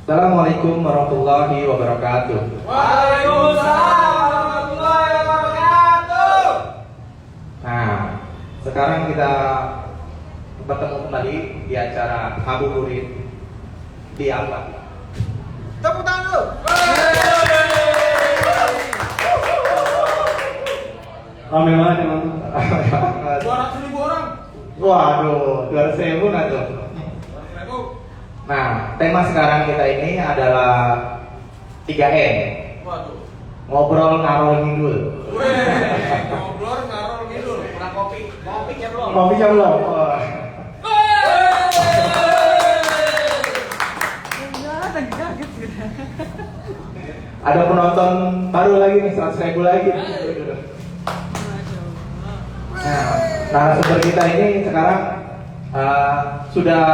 Assalamualaikum warahmatullahi wabarakatuh. Waalaikumsalam warahmatullahi wabarakatuh. Nah, sekarang kita bertemu kembali di acara Ngabuburit di Alfa. Tepuk tangan dulu. Rame banget emang. 200.000 orang. Waduh, 200.000 nggak tuh? 200.000. Nah, tema sekarang kita ini adalah 3M. Waduh. Ngobrol ngarol ngidul. Weh, ngobrol ngarol ngidul. Kurang kopi. Kopi ya belum? Kopinya belum? Oh. Ada penonton baru lagi nih, 100.000 lagi. Nah, narasumber kita ini sekarang sudah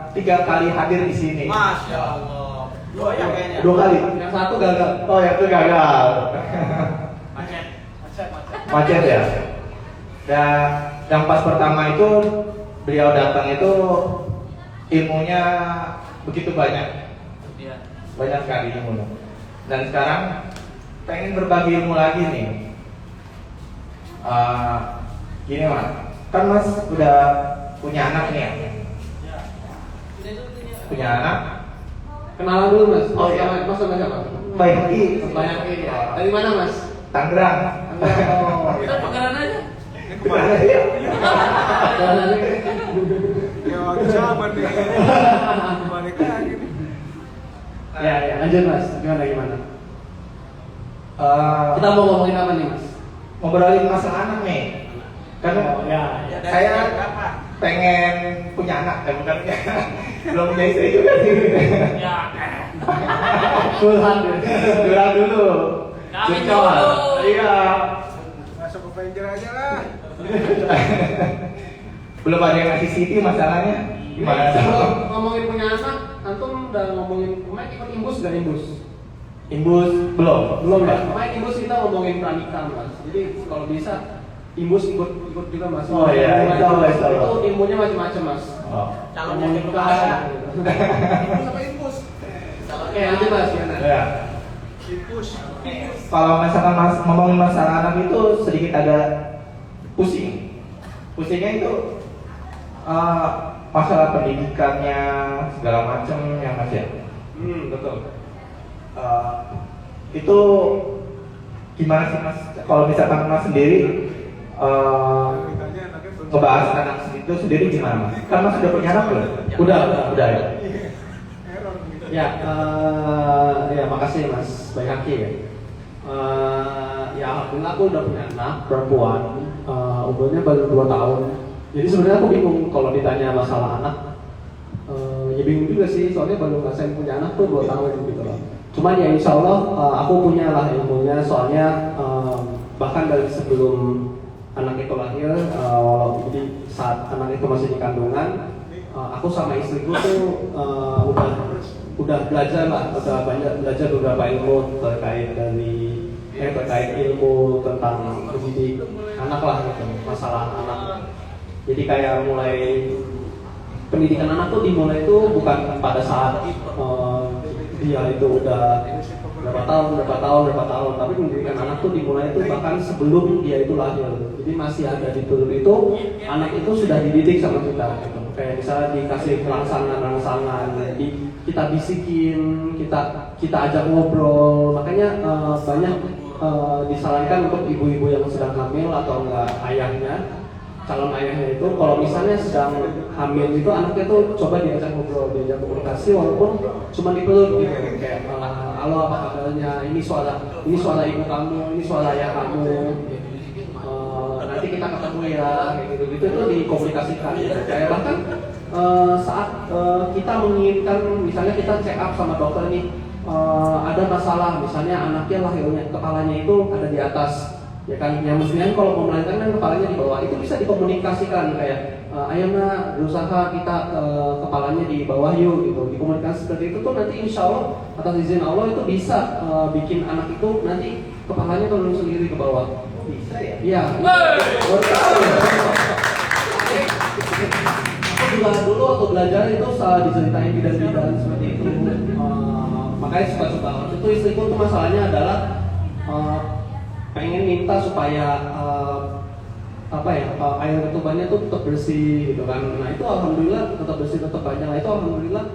3 kali hadir di sini. Masya Allah. Dua ya kayaknya. 2 kali. Yang satu gagal. Oh, yang itu gagal. Macet. Macet ya. Dan yang pas pertama itu beliau datang itu ilmunya begitu banyak. Iya. Banyak sekali ilmunya. Dan sekarang pengen berbagi ilmu lagi nih. Gini Mas, kan Mas udah punya anak nih ya? Punya anak? Kenalan dulu Mas. Oh, iya. Mas sama siapa? Baik, Banyak ini ya. Dari mana Mas? Tangerang. Oh, Kita pekaran aja. ya. Ya, zaman nih. Balik lagi nih. Ya, lanjut Mas. Gimana? Kita mau ngomongin apa nih Mas? Ngobrolin masalah anak nih. Kan ya. saya pengen punya anak, bukan belum punya istri juga sih. Ya. Curhat ya. Curhat dulu. Kami Curhat. dulu. Iya. Masuk ke Avenger aja lah. Belum ada yang ngasih CD masalahnya. Gimana? Kalau ngomongin punya anak, antum udah ngomongin kemarin ikut imbus gak imbus? Imbus belum. Belum ya. Kemarin imbus kita ngomongin pranikah Mas. Jadi kalau bisa imbus ikut juga Mas. Oh iya, insya Allah. Itu ilmunya macam-macam Mas. Oh. Calonnya Ngomongin juga nikah. ada. Impus apa impus? Oke, lanjut Mas. Gimana? Ya. Impus. Kalau misalkan ngomongin masalah anak itu sedikit agak pusing. Pusingnya itu masalah pendidikannya segala macam yang Mas ya. Betul. Itu gimana sih Mas? Kalau misalkan Mas sendiri ngebahas anak itu sendiri gimana Mas? Kan Mas sudah punya anak belum? Udah ya. Ya makasih Mas Bayhaki ya. Ya alhamdulillah aku udah punya anak perempuan, umurnya baru 2 tahun. Jadi sebenarnya aku bingung kalau ditanya masalah anak. Ya bingung juga sih, soalnya baru ngerasain punya anak tuh 2 tahun gitu loh. Cuman ya insya Allah aku punya lah ilmunya, soalnya bahkan dari sebelum anak itu lahir, jadi saat anak itu masih di kandungan, aku sama istriku tuh udah belajar lah, udah banyak belajar beberapa ilmu terkait ilmu tentang mendidik anak lah gitu, masalah anak. Jadi kayak mulai pendidikan anak tuh dimulai tuh bukan pada saat dia itu udah berapa tahun, tapi pendidikan anak tuh dimulai itu bahkan sebelum dia itu lahir. Jadi masih ada di perut itu, anak itu sudah dididik sama kita gitu. Kayak misalnya dikasih rangsangan, kita bisikin, kita ajak ngobrol. Makanya banyak disarankan untuk ibu-ibu yang sedang hamil atau enggak calon ayahnya itu, kalau misalnya sedang hamil itu anaknya tuh coba diajak ngobrol, diajak komunikasi walaupun cuma di perut gitu, kayak halo apa kabarnya, ini suara ibu kamu, ini suara ayah kamu, nanti kita ketemu ya, kayak gitu itu dikomunikasikan gitu. Kayak bahkan saat kita menginginkan, misalnya kita check up sama dokter nih, ada masalah, misalnya anaknya lahirnya kepalanya itu ada di atas, ya kan, yang mestinya kalau mau melahirkan kan kepalanya di bawah, itu bisa dikomunikasikan kayak ayo nak berusaha kita kepalanya di bawah yuk gitu, dikomunikasi seperti itu tuh nanti insya Allah atas izin Allah itu bisa bikin anak itu nanti kepalanya turun sendiri ke bawah. Bisa ya? Iya. juga dulu waktu belajar itu salah diceritain bidan-bidan seperti itu. Makanya suka-suka waktu itu istriku tuh masalahnya adalah pengen minta supaya air ketubannya tuh tetap bersih gitu kan. Nah itu alhamdulillah tetap bersih, tetap banyak. Nah itu alhamdulillah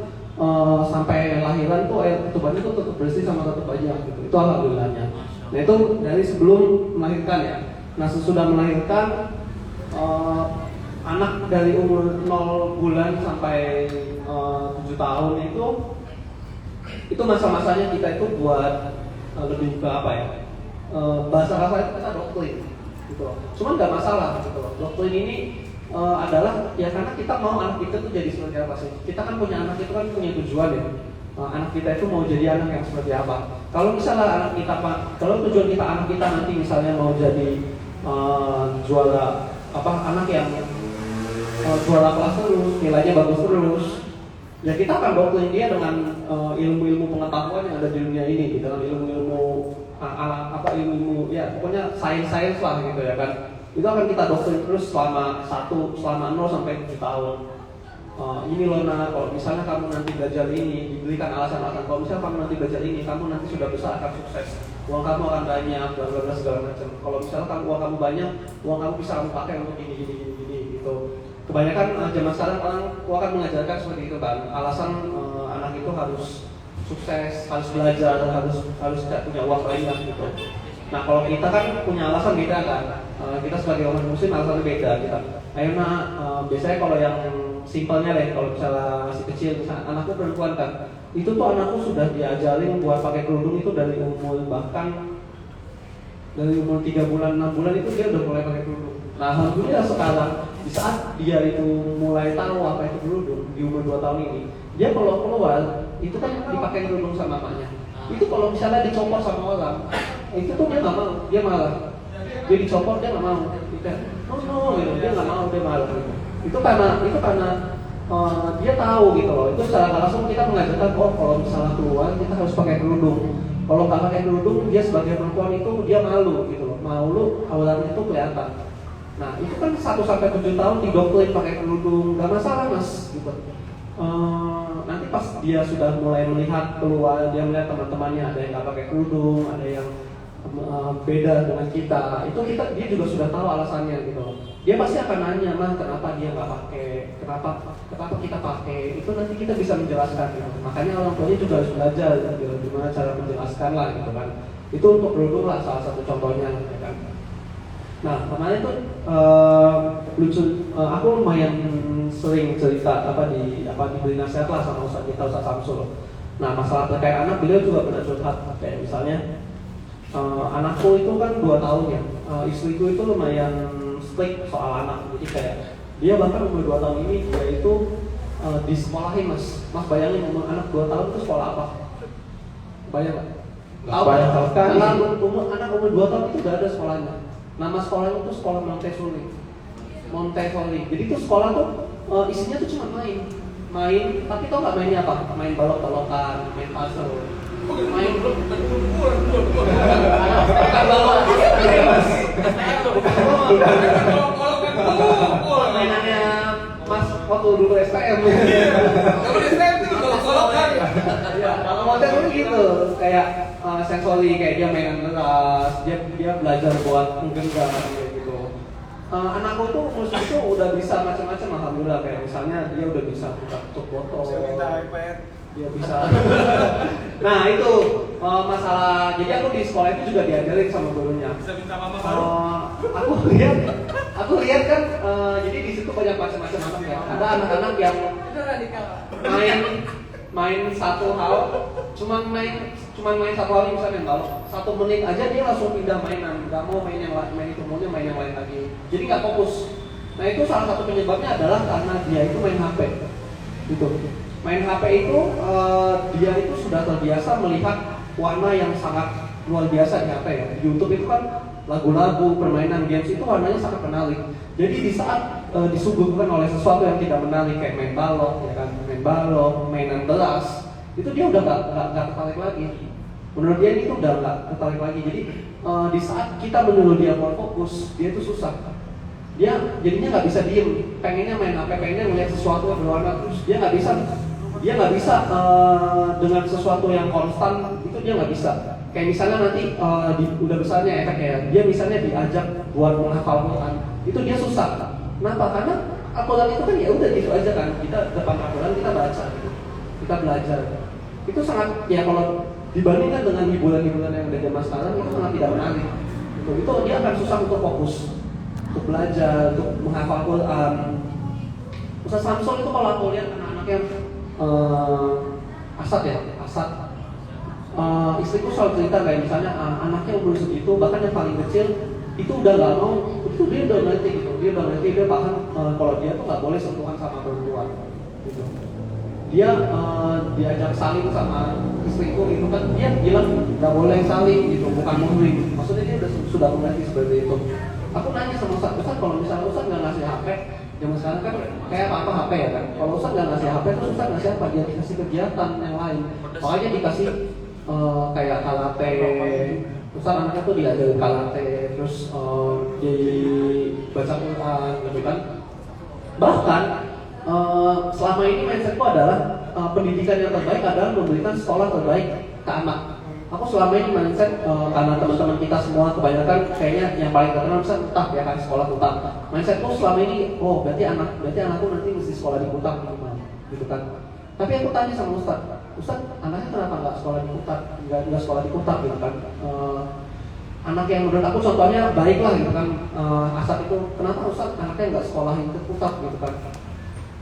sampai lahiran tuh air ketubannya tuh tetap bersih sama tetap banyak gitu. Itu alhamdulillahnya. Nah itu dari sebelum melahirkan ya. Nah sesudah melahirkan anak dari umur 0 bulan sampai 7 tahun itu masa-masanya kita itu buat lebih ke apa ya? Bahasa kasarnya kita doktrin gitu. Cuman nggak masalah gitu. Doktrin ini adalah ya karena kita mau anak kita tuh jadi seperti apa sih? Kita kan punya anak itu kan punya tujuan ya. Anak kita itu mau jadi anak yang seperti apa? Kalau misalnya anak kita kalau tujuan kita anak kita nanti misalnya mau jadi juara anak yang juara kelas terus, nilainya bagus terus, ya kita akan doktrin dia dengan ilmu-ilmu pengetahuan yang ada di dunia ini, gitu kan, ilmu-ilmu ilmu ya pokoknya sains lah gitu ya kan. Itu akan kita doktrin terus selama 0 sampai 7 tahun. Ini loh kalau misalnya kamu nanti belajar ini, diberikan alasan-alasan. Kalau misalnya kamu nanti belajar ini, kamu nanti sudah besar akan sukses. Uang kamu akan banyak, bla bla bla segala macam. Kalau misalnya uang kamu banyak, uang kamu bisa kamu pakai untuk gini gitu. Kebanyakan zaman sekarang orang akan mengajarkan seperti itu kan. Alasan anak itu harus sukses, harus belajar, harus punya uang banyak gitu. Nah kalau kita kan punya alasan beda kan. Kita sebagai orang muslim alasannya beda kita. Ayo biasanya kalau yang simpelnya deh, kalau misalnya masih kecil, misalnya anakku perempuan kan, itu tuh anakku sudah diajarin buat pakai kerudung itu dari umur 3 bulan, 6 bulan itu dia udah mulai pakai kerudung. Nah alhamdulillah sekarang di saat dia itu mulai tahu apa itu kerudung di umur 2 tahun ini, dia kalau keluar itu kan dipakai kerudung sama mamanya. Itu kalau misalnya dicopot sama orang, itu tuh dia nggak mau, dia malah dia dicopot dia nggak mau, dia nggak mau, dia malah. Itu karena dia tahu gitu loh. Itu secara langsung kita mengajarkan kalau misalnya keluar kita harus pakai kerudung. Kalau nggak pakai kerudung dia sebagai perempuan itu dia malu gitu loh. Malu auratnya itu kelihatan. Nah itu kan 1 sampai 7 tahun didoktrin pakai kerudung, nggak masalah mas gitu. Nanti pas dia sudah mulai melihat keluar, dia melihat teman-temannya ada yang nggak pakai kerudung, ada yang beda dengan kita, itu dia juga sudah tahu alasannya gitu. Dia pasti akan nanya, mah kenapa dia nggak pakai, kenapa kita pakai, itu nanti kita bisa menjelaskan gitu. Makanya orang tuanya juga harus belajar gitu, gimana cara menjelaskan lah gitu kan. Itu untuk kerudung lah salah satu contohnya gitu kan. Nah kemarin tuh lucu, aku lumayan sering cerita diberi nasihat lah sama Ustaz Samsul. Nah masalah terkait anak, beliau juga pernah curhat kayak misalnya anakku itu kan 2 tahun ya, istriku itu lumayan strict soal anak. Jadi kayak dia bahkan umur 2 tahun ini dia itu disekolahin mas bayangin umur anak 2 tahun itu sekolah apa? Bayang nggak? Tahu kan? Anak umur 2 tahun itu udah ada sekolahnya. Nama sekolahnya itu sekolah Montessori. Jadi itu sekolah tuh isinya tuh cuma main, tapi tau nggak mainnya apa? Main balok-balokan, main puzzle, main mainannya mas waktu dulu STM. Kalau di STM itu golok-golokan. Ya, kalau Montessori gitu, kayak sensori, kayak dia mainan keras, dia belajar buat menggenggam gitu. Anakku tuh musuh itu udah bisa macam-macam alhamdulillah, kayak misalnya dia udah bisa buka tutup botol. Dia bisa. Nah itu masalah. Jadi aku di sekolah itu juga diajarin sama gurunya. Bisa minta mama baru. Aku lihat kan. Jadi di situ banyak macam-macam anak ya. Ada anak-anak yang main satu hal, cuman main satu hal misalnya main balok. 1 menit aja dia langsung pindah mainan. Gak mau main yang lain, main itu maunya main yang lain lagi. Jadi gak fokus. Nah itu salah satu penyebabnya adalah karena dia itu main HP. Gitu. Main HP itu dia itu sudah terbiasa melihat warna yang sangat luar biasa di HP ya. Di YouTube itu kan lagu-lagu, permainan games itu warnanya sangat menarik. Jadi di saat disuguhkan oleh sesuatu yang tidak menarik kayak main balok, ya kan, mainan gelas, itu dia udah nggak tertarik lagi. Menurut dia itu udah nggak tertarik lagi. Jadi di saat kita menyuruh dia mau fokus, dia itu susah. dia jadinya nggak bisa diem, pengennya main HP, pengennya melihat sesuatu yang berwarna, terus dia nggak bisa dengan sesuatu yang konstan itu dia nggak bisa. Kayak misalnya nanti udah besarnya efeknya, dia misalnya diajak buat menghafal Quran, itu dia susah. Kenapa? Karena Al-Quran itu kan ya udah gitu aja kan, kita depan Al-Quran kita baca, gitu. Kita belajar. Itu sangat ya kalau dibandingkan dengan hiburan-hiburan yang ada zaman sekarang itu sangat tidak menarik. Itu dia akan susah untuk fokus, untuk belajar, untuk menghafal Quran. Ustaz Samsul itu kalau aku lihat anak-anaknya Asad, istriku selalu cerita kayak misalnya anaknya umur segitu, bahkan yang paling kecil itu udah nggak mau, itu dia udah ngerti gitu, dia paham kalau dia tuh nggak boleh sentuhan sama perempuan gitu. Dia diajak saling sama istriku gitu kan, dia bilang nggak boleh saling gitu, bukan muhrim. Maksudnya dia sudah mengerti seperti itu. Aku nanya sama Ustaz, kalau misalnya Ustaz nggak ngasih HP, zaman sekarang kan kayak apa HP ya kan? Kalau Ustaz nggak ngasih HP, terus Ustaz ngasih apa? Dia dikasih kegiatan yang lain. Makanya dikasih kayak karate, Ustaz anaknya tuh diajarin karate, terus dibaca Quran gitu kan. Bahkan selama ini mindsetku adalah pendidikan yang terbaik adalah memberikan sekolah terbaik ke anak. Aku selama ini mindset karena teman-teman kita semua kebanyakan kayaknya yang paling terkenal bisa Kutah ya kan, sekolah Kutah. Mindsetku selama ini, oh berarti anakku nanti mesti sekolah di Kutah gitu kan. Tapi aku tanya sama Ustaz anaknya kenapa nggak sekolah di Kutah, nggak sekolah di Kutah gitu kan? Anak yang menurut aku contohnya baik lah gitu kan, Asad itu kenapa Ustaz anaknya nggak sekolahin ke Kutah gitu kan?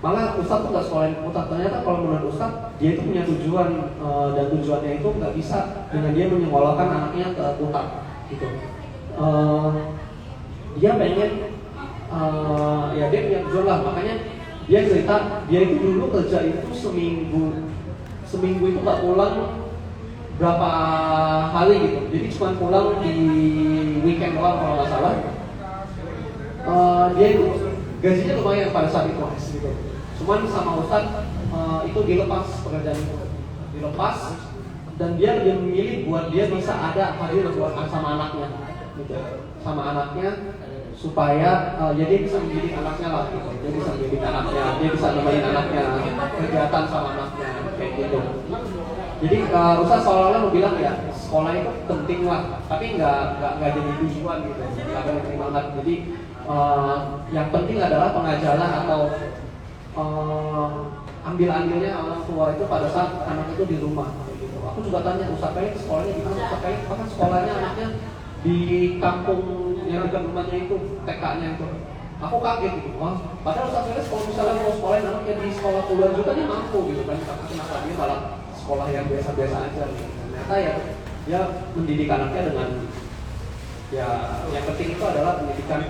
Malah Ustaz tuh nggak sekolahin ke Kutah. Ternyata kalau menurut Ustaz dia itu punya tujuan dan tujuannya itu nggak bisa dengan dia menyekolahkan anaknya ke Kutah gitu. Dia pengen ya dia punya tujuan lah, makanya dia cerita dia itu dulu kerja itu seminggu itu nggak pulang berapa hari gitu, jadi cuma pulang di weekend doang kalau nggak salah. Dia itu gajinya lumayan pada saat itu gitu. Cuman sama Ustadz itu dilepas pekerjaan itu, dilepas dan dia memilih buat dia bisa ada hadir buat sama anaknya gitu, sama anaknya supaya ya dia bisa mendidik anaknya lah gitu. Dia bisa mendidik anaknya, dia bisa nemenin anaknya kegiatan sama anaknya kayak gitu. Jadi Ustaz seolah-olah mau bilang ya sekolah itu penting lah, tapi nggak jadi tujuan gitu, nggak penting banget. Jadi yang penting adalah pengajaran atau ambil-ambilnya orang tua itu pada saat anak itu di rumah gitu. Aku juga tanya Ustaz kayak sekolahnya gimana, Ustaz kayak bahkan sekolahnya anaknya di kampung yang dekat rumahnya itu, TK-nya itu. Aku kaget gitu, wah padahal Ustaz Felis kalau misalnya mau sekolahin anaknya di sekolah puluhan juta dia mampu gitu kan, tapi kenapa dia malah sekolah yang biasa-biasa aja gitu. Ternyata ya dia mendidik anaknya dengan ya yang penting itu adalah pendidikan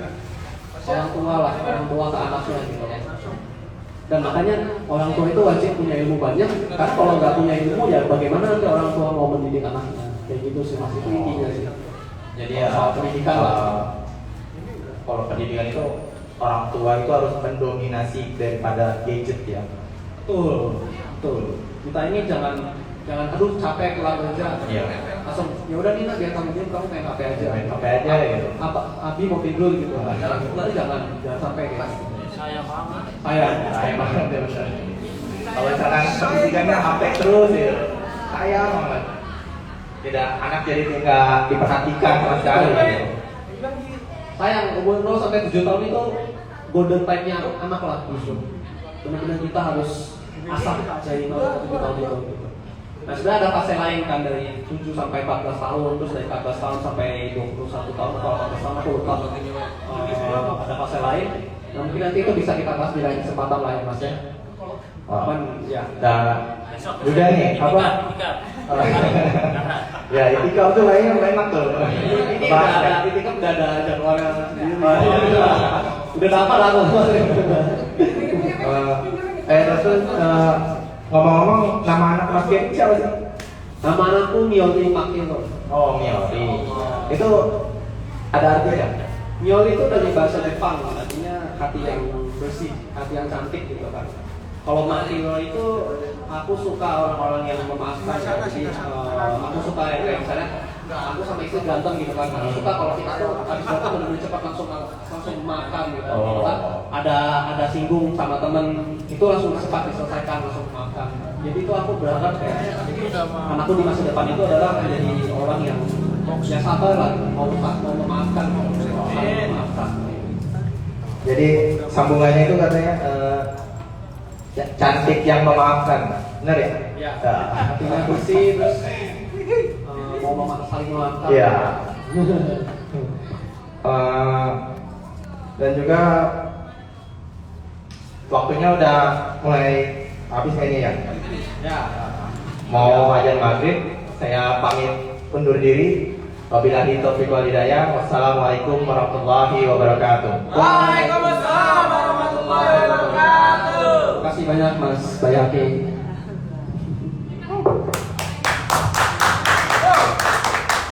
orang tua lah, orang tua ke anaknya gitu kan. Dan makanya orang tua itu wajib punya ilmu banyak, karena kalau nggak punya ilmu ya bagaimana nanti orang tua mau mendidik anaknya, kayak gitu sih mas, itu intinya sih. Jadi ya pendidikan lah. Kalau pendidikan itu orang tua itu harus mendominasi daripada gadget ya. Betul. Kita ini jangan aduh capek kelar kerja. Iya. Langsung ya udah Nina biar kamu diam, kamu main HP aja. Main HP aja gitu. Apa Abi mau tidur gitu. Jangan sampai kayak gitu. Sayang banget. Sayang banget ya Ustaz. Kalau misalkan pendidikannya HP terus ya, sayang banget. Tidak, anak jadi tidak diperhatikan sama sekali. Gitu. Sayang, umur 0 sampai 7 tahun itu golden time-nya anak lah justru. Benar-benar kita harus asah dari 0 sampai 7 tahun itu gitu. Nah sebenarnya ada fase lain kan dari 7 sampai 14 tahun, terus dari 14 tahun sampai 21 tahun, kalau 14 tahun aku lupa. Ada fase lain. Nah, mungkin nanti itu bisa kita bahas di lain kesempatan lah ya mas ya. Ya. Udah nih, apa? Ya, itikaf tuh kayaknya enak tuh. Ini itikaf udah ada jadwalnya sendiri. Udah dapat lah tuh. Terus ngomong-ngomong, nama anak Mas Kevin siapa sih? Nama anakku Mioli Makino. Oh, Mioli. Itu ada artinya? Mioli itu dari bahasa Jepang, artinya hati yang bersih, hati yang cantik gitu kan. Kalau Makino itu aku suka orang-orang yang memaafkan, jadi aku suka yang kayak misalnya aku sama istri berantem gitu kan. Karena suka kalau kita tuh habis berantem bener-bener cepat langsung makan gitu. Oh. Ada singgung sama temen itu langsung cepat diselesaikan, langsung makan. Jadi itu aku berharap kayak anakku di masa depan itu adalah menjadi orang yang ya sabar lah, mau memaafkan, mau saling memaafkan. Jadi sambungannya itu katanya cantik yang memaafkan, benar ya? Ya. Nah. Hatinya bersih terus mau saling memaafkan. Iya. Dan juga waktunya udah mulai habis kayaknya ya. Ya. Mau azan maghrib, saya pamit undur diri. Wabillahi taufiq wal hidayah. Wassalamualaikum warahmatullahi wabarakatuh. Waalaikumsalam warahmatullahi wabarakatuh. Terima kasih banyak Mas Bayaki.